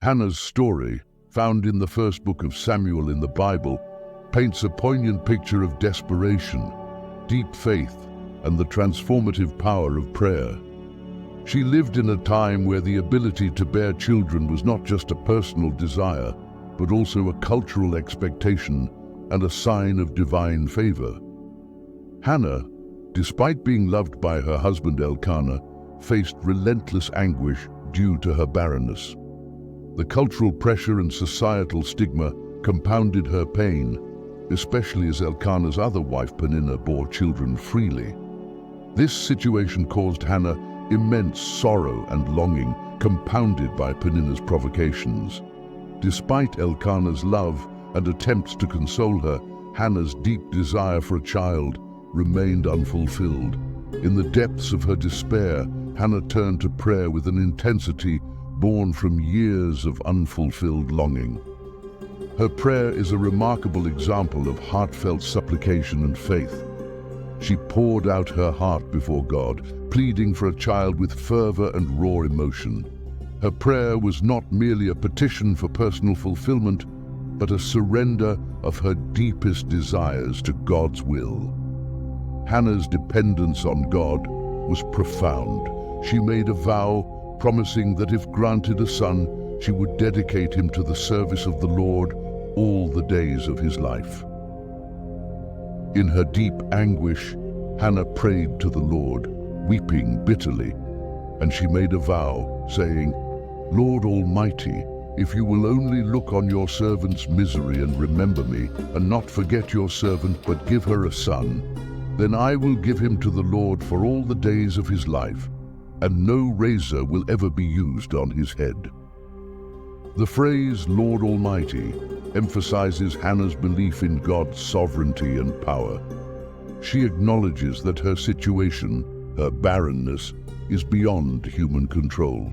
Hannah's story, found in the first book of Samuel in the Bible, paints a poignant picture of desperation, deep faith, and the transformative power of prayer. She lived in a time where the ability to bear children was not just a personal desire, but also a cultural expectation and a sign of divine favor. Hannah, despite being loved by her husband Elkanah, faced relentless anguish due to her barrenness. The cultural pressure and societal stigma compounded her pain, especially as Elkanah's other wife Peninnah bore children freely. This situation caused Hannah immense sorrow and longing, compounded by Peninnah's provocations. Despite Elkanah's love and attempts to console her, Hannah's deep desire for a child remained unfulfilled. In the depths of her despair, Hannah turned to prayer with an intensity born from years of unfulfilled longing. Her prayer is a remarkable example of heartfelt supplication and faith. She poured out her heart before God, pleading for a child with fervor and raw emotion. Her prayer was not merely a petition for personal fulfillment, but a surrender of her deepest desires to God's will. Hannah's dependence on God was profound. She made a vow, promising that if granted a son, she would dedicate him to the service of the Lord all the days of his life. In her deep anguish, Hannah prayed to the Lord, weeping bitterly, and she made a vow, saying, "Lord Almighty, if you will only look on your servant's misery and remember me, and not forget your servant but give her a son, then I will give him to the Lord for all the days of his life, and no razor will ever be used on his head." The phrase "Lord Almighty" emphasizes Hannah's belief in God's sovereignty and power. She acknowledges that her situation, her barrenness, is beyond human control.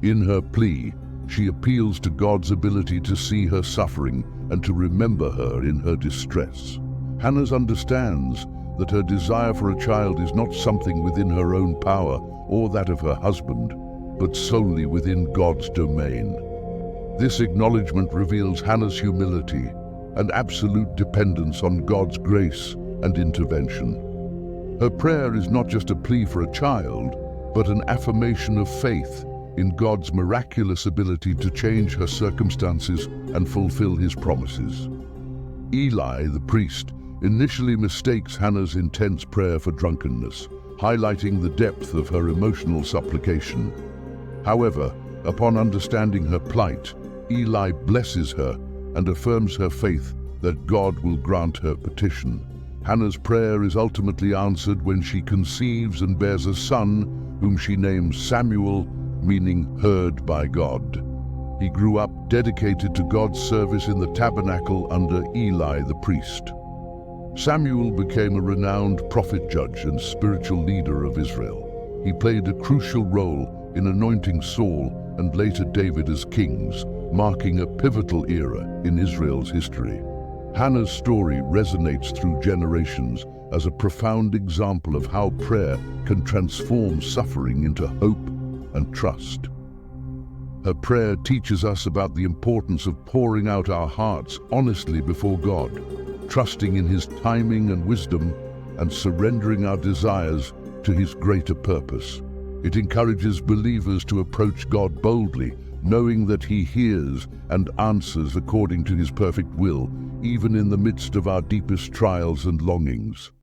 In her plea, she appeals to God's ability to see her suffering and to remember her in her distress. Hannah understands that her desire for a child is not something within her own power or that of her husband, but solely within God's domain. This acknowledgement reveals Hannah's humility and absolute dependence on God's grace and intervention. Her prayer is not just a plea for a child, but an affirmation of faith in God's miraculous ability to change her circumstances and fulfill his promises. Eli, the priest, initially mistakes Hannah's intense prayer for drunkenness, highlighting the depth of her emotional supplication. However, upon understanding her plight, Eli blesses her and affirms her faith that God will grant her petition. Hannah's prayer is ultimately answered when she conceives and bears a son, whom she names Samuel, meaning heard by God. He grew up dedicated to God's service in the tabernacle under Eli the priest. Samuel became a renowned prophet, judge, and spiritual leader of Israel. He played a crucial role in anointing Saul and later David as kings, marking a pivotal era in Israel's history. Hannah's story resonates through generations as a profound example of how prayer can transform suffering into hope and trust. Her prayer teaches us about the importance of pouring out our hearts honestly before God, trusting in His timing and wisdom, and surrendering our desires to His greater purpose. It encourages believers to approach God boldly, knowing that He hears and answers according to His perfect will, even in the midst of our deepest trials and longings.